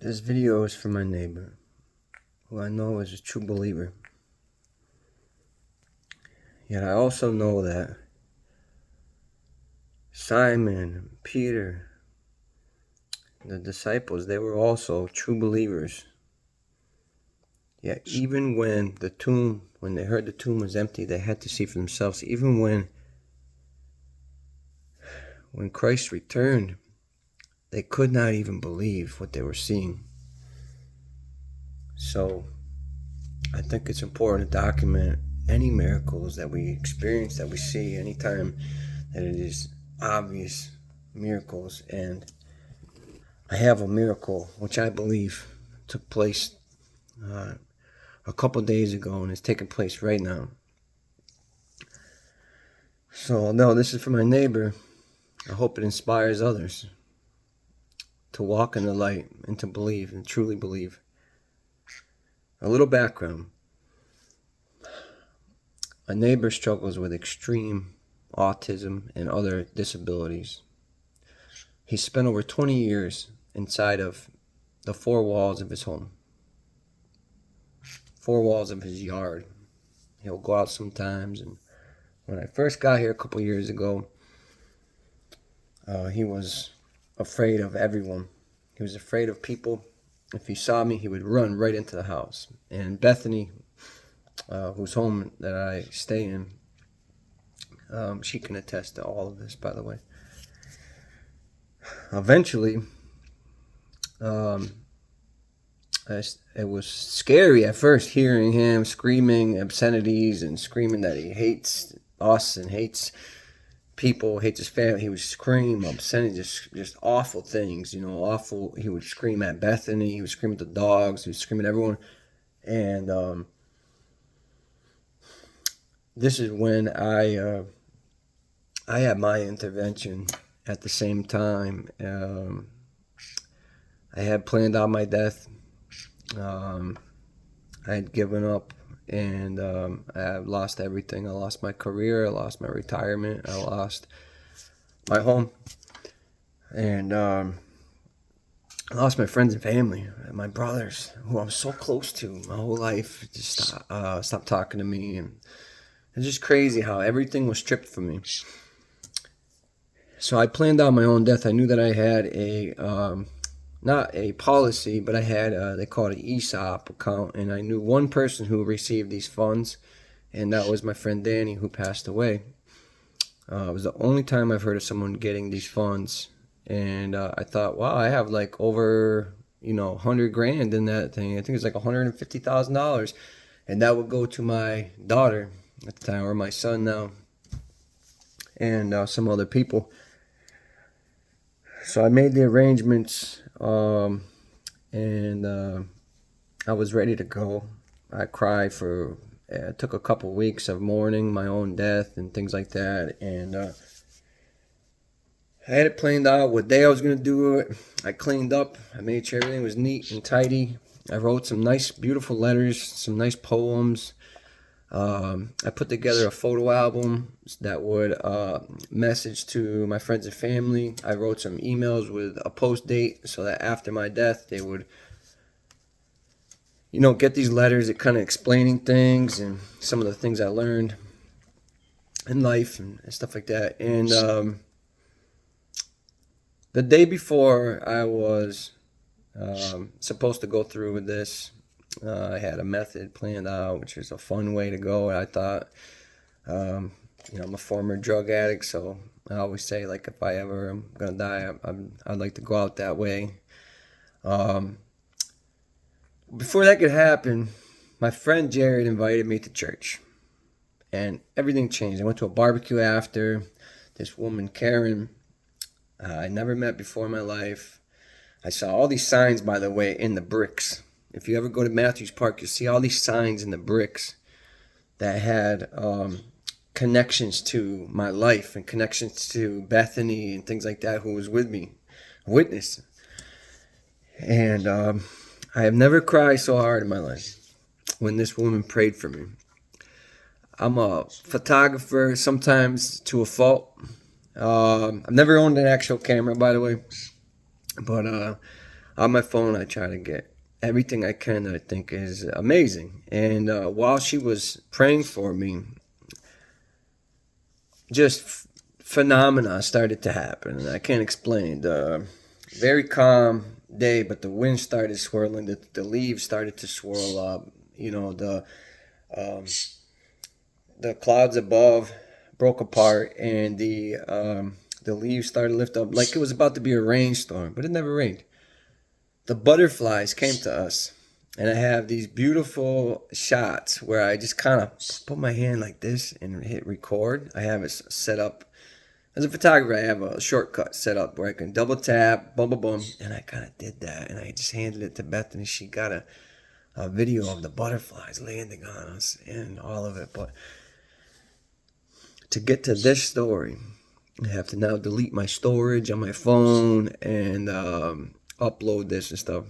This video is for my neighbor, who I know is a true believer. Yet I also know that Simon, Peter, the disciples, they were also true believers. Yet even when they heard the tomb was empty, they had to see for themselves. Even when Christ returned, they could not even believe what they were seeing. So I think it's important to document any miracles that we experience, that we see, anytime that it is obvious miracles. And I have a miracle which I believe took place a couple days ago and is taking place right now. So although this is for my neighbor, I hope it inspires others to walk in the light and to believe and truly believe. A little background. A neighbor struggles with extreme autism and other disabilities. He spent over 20 years inside of the four walls of his home, four walls of his yard. He'll go out sometimes, and when I first got here a couple years ago, he was afraid of everyone. He was afraid of people. If he saw me, he would run right into the house. And Bethany, whose home that I stay in, she can attest to all of this, by the way. Eventually, it was scary at first hearing him screaming obscenities and screaming that he hates us and hates people, hates his family. He would scream obscenities, just awful things, awful. He would scream at Bethany. He would scream at the dogs. He would scream at everyone. And this is when I had my intervention at the same time. I had planned out my death. I had given up, and I lost everything. I lost my career. I lost my retirement. I lost my home. And I lost my friends and family. My brothers, who I'm so close to my whole life, just stopped talking to me. And it's just crazy how everything was stripped from me. So I planned out my own death. I knew that I had not a policy, but I had, they call it an ESOP account, and I knew one person who received these funds, and that was my friend Danny, who passed away. It was the only time I've heard of someone getting these funds, and I thought, wow, I have like over, 100 grand in that thing. I think it's like $150,000, and that would go to my daughter at the time, or my son now, and some other people. So I made the arrangements, and I was ready to go. I cried it took a couple weeks of mourning my own death and things like that, and I had it planned out what day I was going to do it. I cleaned up. I made sure everything was neat and tidy. I wrote some nice, beautiful letters, some nice poems. I put together a photo album that would message to my friends and family. I wrote some emails with a post date so that after my death they would, get these letters that kind of explaining things and some of the things I learned in life and stuff like that. And the day before I was supposed to go through with this, I had a method planned out, which is a fun way to go. And I thought, I'm a former drug addict, so I always say, like, if I ever am gonna die, I'd like to go out that way. Before that could happen, my friend Jared invited me to church, and everything changed. I went to a barbecue after. This woman, Karen, I never met before in my life. I saw all these signs, by the way, in the bricks. If you ever go to Matthews Park, you'll see all these signs in the bricks that had connections to my life and connections to Bethany and things like that, who was with me, witness. And I have never cried so hard in my life when this woman prayed for me. I'm a photographer, sometimes to a fault. I've never owned an actual camera, by the way, but on my phone, I try to get everything I can that I think is amazing. And while she was praying for me, just phenomena started to happen, and I can't explain. The very calm day, but the wind started swirling. The leaves started to swirl up. You know, um, the clouds above broke apart, and the leaves started to lift up like it was about to be a rainstorm, but it never rained. The butterflies came to us, and I have these beautiful shots where I just kind of put my hand like this and hit record. I have it set up as a photographer. I have a shortcut set up where I can double tap, boom, boom, boom, and I kind of did that, and I just handed it to Bethany. She got a video of the butterflies landing on us and all of it. But to get to this story, I have to now delete my storage on my phone and upload this and stuff.